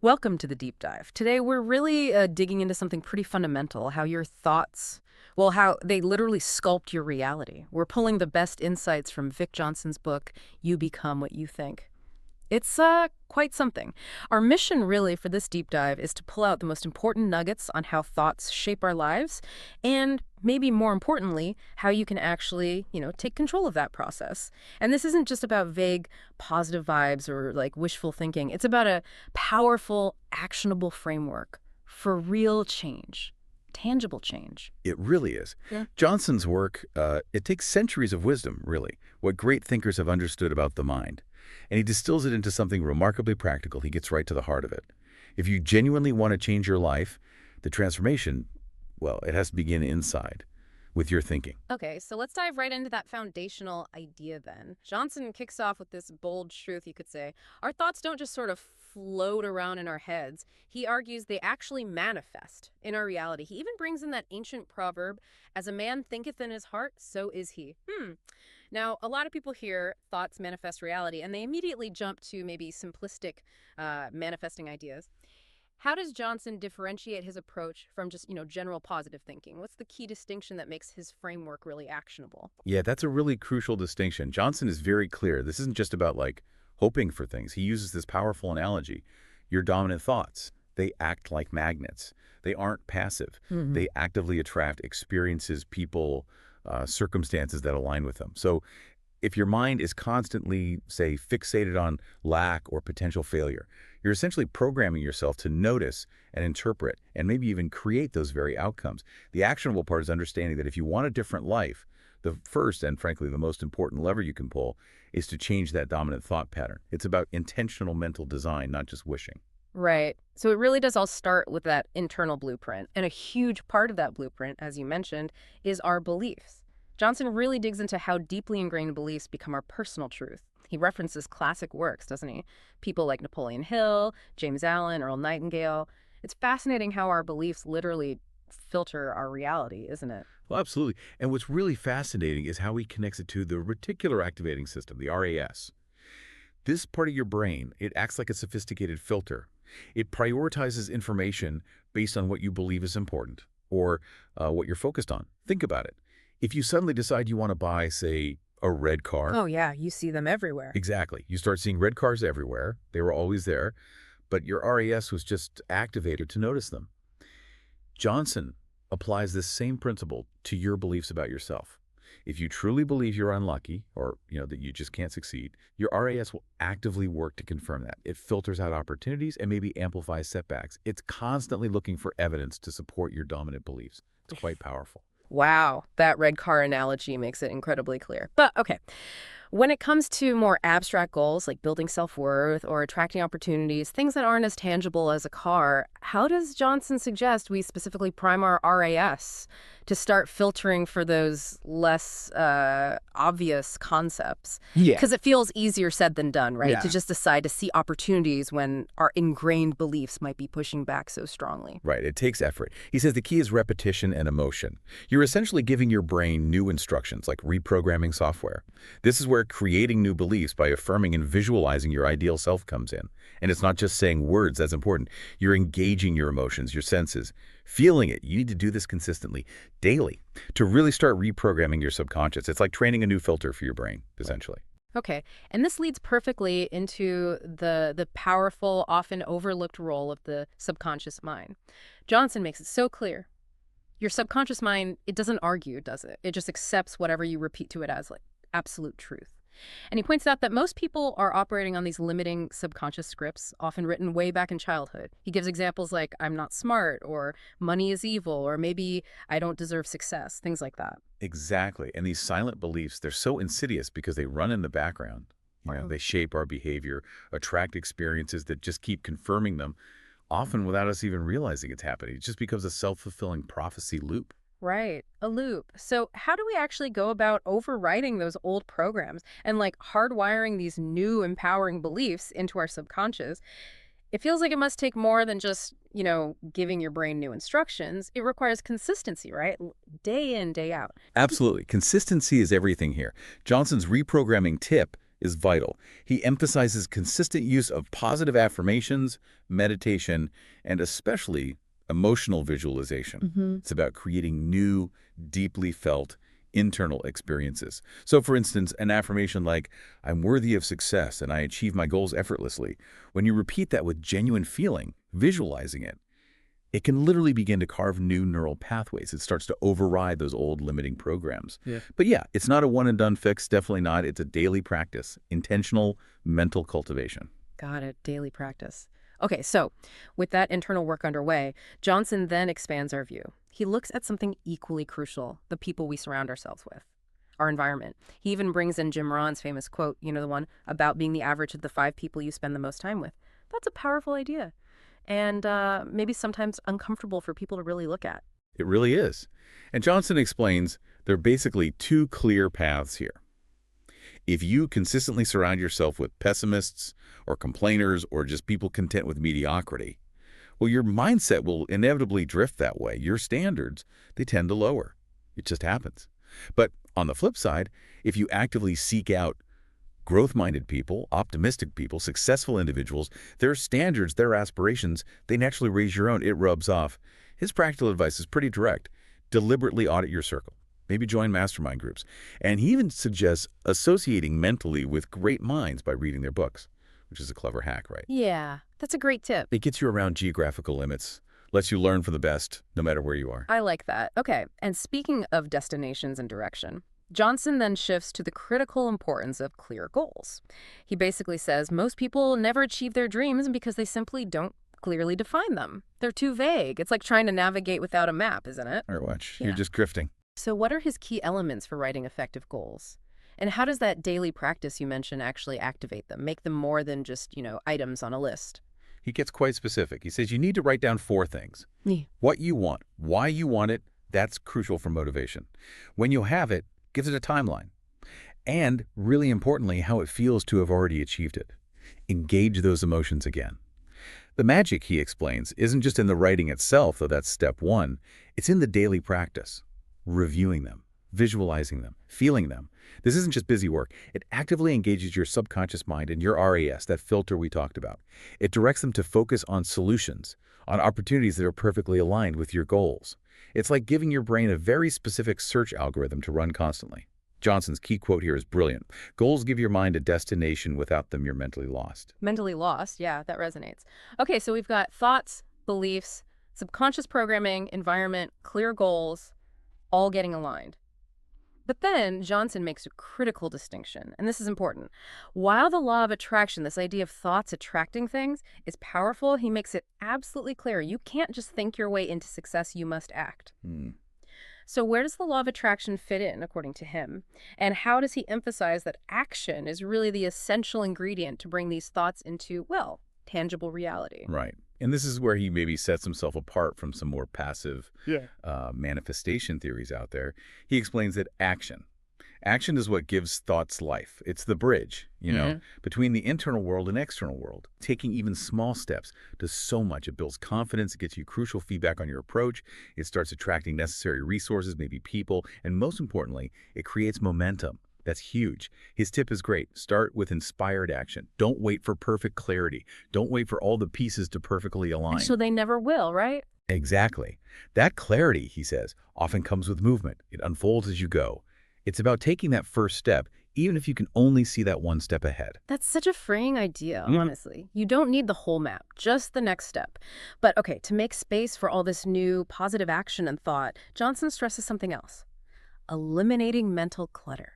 Welcome to the deep dive. Today, we're really digging into something pretty fundamental, how your thoughts, well, how they literally sculpt your reality. We're pulling the best insights from Vic Johnson's book, You Become What You Think. It's quite something. Our mission, really, for this deep dive is to pull out the most important nuggets on how thoughts shape our lives, and maybe more importantly, how you can actually, take control of that process. And this isn't just about vague positive vibes or like wishful thinking. It's about a powerful, actionable framework for real change, tangible change. It really is. Yeah. Johnson's work, it takes centuries of wisdom, really, what great thinkers have understood about the mind. And he distills it into something remarkably practical. He gets right to the heart of it. If you genuinely want to change your life, the transformation, well, it has to begin inside with your thinking. Okay, so let's dive right into that foundational idea then. Johnson kicks off with this bold truth, you could say. Our thoughts don't just sort of float around in our heads. He argues they actually manifest in our reality. He even brings in that ancient proverb, as a man thinketh in his heart, so is he. Now, a lot of people hear thoughts manifest reality, and they immediately jump to maybe simplistic manifesting ideas. How does Johnson differentiate his approach from just, general positive thinking? What's the key distinction that makes his framework really actionable? Yeah, that's a really crucial distinction. Johnson is very clear. This isn't just about, like, hoping for things. He uses this powerful analogy. Your dominant thoughts, they act like magnets. They aren't passive. They actively attract experiences, people, circumstances that align with them. So if your mind is constantly, say, fixated on lack or potential failure, you're essentially programming yourself to notice and interpret and maybe even create those very outcomes. The actionable part is understanding that if you want a different life, the first and frankly the most important lever you can pull is to change that dominant thought pattern. It's about intentional mental design, not just wishing. Right. So it really does all start with that internal blueprint. And a huge part of that blueprint, as you mentioned, is our beliefs. Johnson really digs into how deeply ingrained beliefs become our personal truth. He references classic works, doesn't he? People like Napoleon Hill, James Allen, Earl Nightingale. It's fascinating how our beliefs literally filter our reality, isn't it? Well, absolutely. And what's really fascinating is how he connects it to the reticular activating system, the RAS. This part of your brain, it acts like a sophisticated filter. It prioritizes information based on what you believe is important or what you're focused on. Think about it. If you suddenly decide you want to buy, say, a red car. Oh, yeah. You see them everywhere. Exactly. You start seeing red cars everywhere. They were always there, but your RAS was just activated to notice them. Johnson applies this same principle to your beliefs about yourself. If you truly believe you're unlucky or, that you just can't succeed, your RAS will actively work to confirm that. It filters out opportunities and maybe amplifies setbacks. It's constantly looking for evidence to support your dominant beliefs. It's quite powerful. Wow, that red car analogy makes it incredibly clear. But okay, when it comes to more abstract goals like building self-worth or attracting opportunities, things that aren't as tangible as a car, how does Johnson suggest we specifically prime our RAS to start filtering for those less obvious concepts? Yeah. Because it feels easier said than done, right? Yeah. To just decide to see opportunities when our ingrained beliefs might be pushing back so strongly. Right, it takes effort. He says the key is repetition and emotion. You're essentially giving your brain new instructions, like reprogramming software. This is where creating new beliefs by affirming and visualizing your ideal self comes in. And it's not just saying words that's important. You're engaging your emotions, your senses, feeling it. You need to do this consistently, daily, to really start reprogramming your subconscious. It's like training a new filter for your brain, essentially. Okay, and this leads perfectly into the powerful, often overlooked role of the subconscious mind. Johnson makes it so clear. Your subconscious mind, it doesn't argue, does it? It just accepts whatever you repeat to it as like absolute truth. And he points out that most people are operating on these limiting subconscious scripts, often written way back in childhood. He gives examples like, I'm not smart, or money is evil, or maybe I don't deserve success, things like that. Exactly. And these silent beliefs, they're so insidious because they run in the background. They shape our behavior, attract experiences that just keep confirming them, often without us even realizing it's happening. It just becomes a self-fulfilling prophecy loop. Right, a loop. So how do we actually go about overriding those old programs and like hardwiring these new empowering beliefs into our subconscious? It feels like it must take more than just, giving your brain new instructions. It requires consistency, right? Day in, day out. Absolutely. Consistency is everything here. Johnson's reprogramming tip is vital. He emphasizes consistent use of positive affirmations, meditation, and especially emotional visualization. It's about creating new, deeply felt internal experiences. So, for instance, an affirmation like, I'm worthy of success and I achieve my goals effortlessly. When you repeat that with genuine feeling, visualizing it, it can literally begin to carve new neural pathways. It starts to override those old limiting programs. Yeah. But yeah, it's not a one-and-done fix, definitely not. It's a daily practice, intentional mental cultivation. Got it. Daily practice. Okay, so with that internal work underway, Johnson then expands our view. He looks at something equally crucial, the people we surround ourselves with, our environment. He even brings in Jim Rohn's famous quote, the one about being the average of the 5 people you spend the most time with. That's a powerful idea. And maybe sometimes uncomfortable for people to really look at. It really is. And Johnson explains there are basically 2 clear paths here. If you consistently surround yourself with pessimists or complainers or just people content with mediocrity, well, your mindset will inevitably drift that way. Your standards, they tend to lower. It just happens. But on the flip side, if you actively seek out growth-minded people, optimistic people, successful individuals, their standards, their aspirations, they naturally raise your own. It rubs off. His practical advice is pretty direct. Deliberately audit your circle. Maybe join mastermind groups. And he even suggests associating mentally with great minds by reading their books, which is a clever hack, right? Yeah, that's a great tip. It gets you around geographical limits, lets you learn from the best, no matter where you are. I like that. Okay, and speaking of destinations and direction, Johnson then shifts to the critical importance of clear goals. He basically says most people never achieve their dreams because they simply don't clearly define them. They're too vague. It's like trying to navigate without a map, isn't it? All right, watch. Yeah. You're just drifting. So what are his key elements for writing effective goals? And how does that daily practice you mentioned actually activate them, make them more than just, items on a list? He gets quite specific. He says you need to write down 4 things. Yeah. What you want, why you want it, that's crucial for motivation. When you have it, gives it a timeline. And, really importantly, how it feels to have already achieved it. Engage those emotions again. The magic, he explains, isn't just in the writing itself, though that's step 1. It's in the daily practice. Reviewing them, visualizing them, feeling them. This isn't just busy work. It actively engages your subconscious mind and your RAS, that filter we talked about. It directs them to focus on solutions, on opportunities that are perfectly aligned with your goals. It's like giving your brain a very specific search algorithm to run constantly. Johnson's key quote here is brilliant. Goals give your mind a destination. Without them, you're mentally lost. Mentally lost. Yeah, that resonates. Okay, so we've got thoughts, beliefs, subconscious programming, environment, clear goals, all getting aligned. But then Johnson makes a critical distinction, and this is important. While the law of attraction, this idea of thoughts attracting things, is powerful, he makes it absolutely clear. You can't just think your way into success, you must act. So where does the law of attraction fit in, according to him? And how does he emphasize that action is really the essential ingredient to bring these thoughts into, well, tangible reality? Right. And this is where he maybe sets himself apart from some more passive manifestation theories out there. He explains that action is what gives thoughts life. It's the bridge, between the internal world and external world. Taking even small steps does so much. It builds confidence. It gets you crucial feedback on your approach. It starts attracting necessary resources, maybe people. And most importantly, it creates momentum. That's huge. His tip is great. Start with inspired action. Don't wait for perfect clarity. Don't wait for all the pieces to perfectly align. So they never will, right? Exactly. That clarity, he says, often comes with movement. It unfolds as you go. It's about taking that first step, even if you can only see that one step ahead. That's such a freeing idea, honestly. You don't need the whole map, just the next step. But okay, to make space for all this new positive action and thought, Johnson stresses something else. Eliminating mental clutter.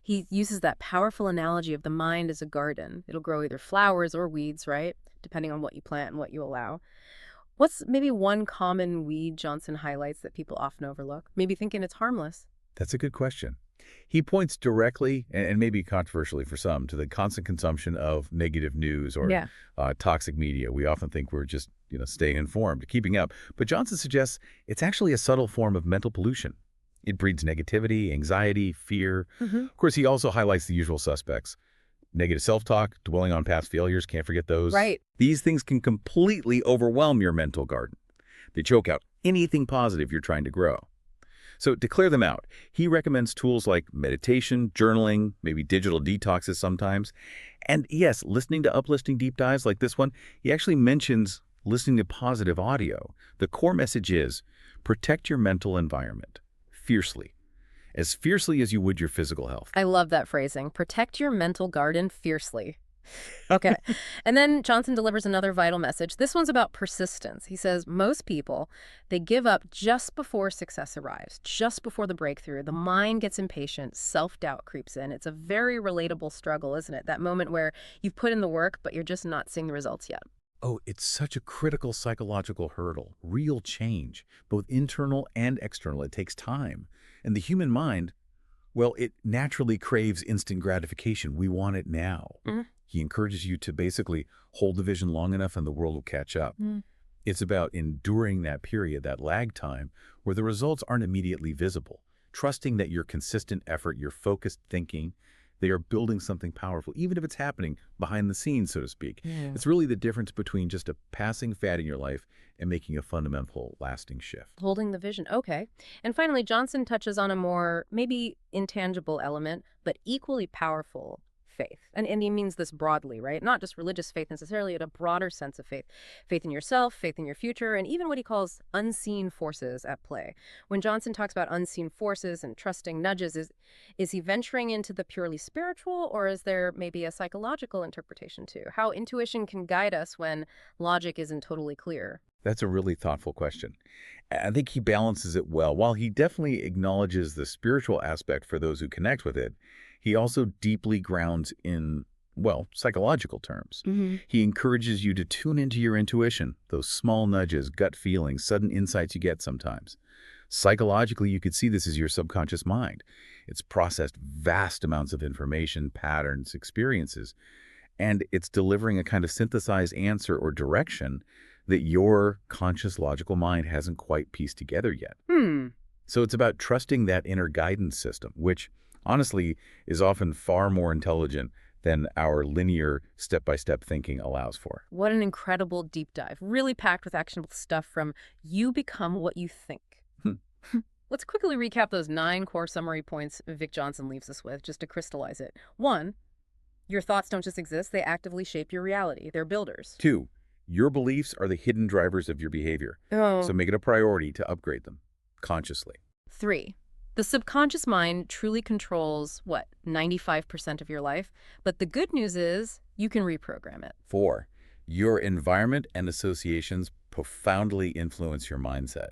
He uses that powerful analogy of the mind as a garden. It'll grow either flowers or weeds, right? Depending on what you plant and what you allow. What's maybe one common weed Johnson highlights that people often overlook? Maybe thinking it's harmless. That's a good question. He points directly, and maybe controversially for some, to the constant consumption of negative news or toxic media. We often think we're just, staying informed, keeping up. But Johnson suggests it's actually a subtle form of mental pollution. It breeds negativity, anxiety, fear. Of course, he also highlights the usual suspects. Negative self-talk, dwelling on past failures, can't forget those. Right. These things can completely overwhelm your mental garden. They choke out anything positive you're trying to grow. So to clear them out, he recommends tools like meditation, journaling, maybe digital detoxes sometimes. And yes, listening to uplifting deep dives like this one, he actually mentions listening to positive audio. The core message is protect your mental environment fiercely as you would your physical health. I love that phrasing. Protect your mental garden fiercely. Okay. And then Johnson delivers another vital message. This one's about persistence. He says most people, they give up just before success arrives, just before the breakthrough. The mind gets impatient, self-doubt creeps in. It's a very relatable struggle, isn't it? That moment where you've put in the work, but you're just not seeing the results yet. Oh, it's such a critical psychological hurdle. Real change, both internal and external. It takes time. And the human mind, well, it naturally craves instant gratification. We want it now. He encourages you to basically hold the vision long enough and the world will catch up. It's about enduring that period, that lag time, where the results aren't immediately visible, trusting that your consistent effort, your focused thinking, they are building something powerful, even if it's happening behind the scenes, so to speak. It's really the difference between just a passing fad in your life and making a fundamental, lasting shift. Holding the vision. Okay. And finally, Johnson touches on a more maybe intangible element, but equally powerful faith. And he means this broadly, right? Not just religious faith necessarily, but a broader sense of faith. Faith in yourself, faith in your future, and even what he calls unseen forces at play. When Johnson talks about unseen forces and trusting nudges, is he venturing into the purely spiritual, or is there maybe a psychological interpretation too? How intuition can guide us when logic isn't totally clear? That's a really thoughtful question. I think he balances it well. While he definitely acknowledges the spiritual aspect for those who connect with it, he also deeply grounds in, well, psychological terms. He encourages you to tune into your intuition, those small nudges, gut feelings, sudden insights you get sometimes. Psychologically, you could see this as your subconscious mind. It's processed vast amounts of information, patterns, experiences, and it's delivering a kind of synthesized answer or direction that your conscious logical mind hasn't quite pieced together yet. So it's about trusting that inner guidance system, which honestly is often far more intelligent than our linear step-by-step thinking allows for. What an incredible deep dive. Really packed with actionable stuff from you become what you think. Let's quickly recap those 9 core summary points Vic Johnson leaves us with, just to crystallize it. 1, your thoughts don't just exist, they actively shape your reality. They're builders. 2, your beliefs are the hidden drivers of your behavior. So make it a priority to upgrade them consciously. 3, the subconscious mind truly controls, 95% of your life? But the good news is you can reprogram it. 4, your environment and associations profoundly influence your mindset.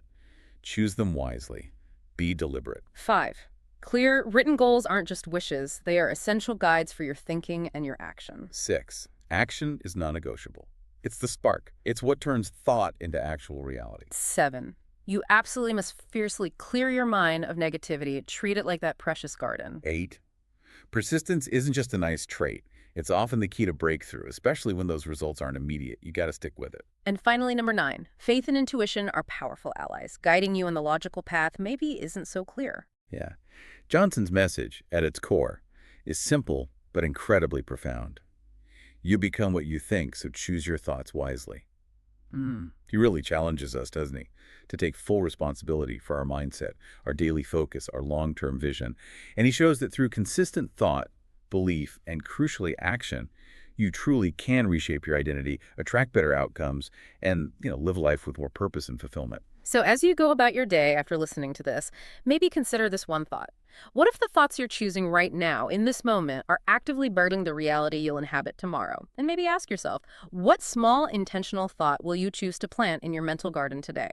Choose them wisely. Be deliberate. 5, clear, written goals aren't just wishes. They are essential guides for your thinking and your action. 6, action is non-negotiable. It's the spark. It's what turns thought into actual reality. 7, you absolutely must fiercely clear your mind of negativity. Treat it like that precious garden. 8, persistence isn't just a nice trait. It's often the key to breakthrough, especially when those results aren't immediate. You got to stick with it. And finally, number 9, faith and intuition are powerful allies. Guiding you on the logical path maybe isn't so clear. Yeah. Johnson's message, at its core, is simple but incredibly profound. You become what you think, so choose your thoughts wisely. He really challenges us, doesn't he, to take full responsibility for our mindset, our daily focus, our long-term vision. And he shows that through consistent thought, belief, and crucially action, you truly can reshape your identity, attract better outcomes, and live life with more purpose and fulfillment. So as you go about your day after listening to this, maybe consider this one thought. What if the thoughts you're choosing right now, in this moment, are actively building the reality you'll inhabit tomorrow? And maybe ask yourself, what small intentional thought will you choose to plant in your mental garden today?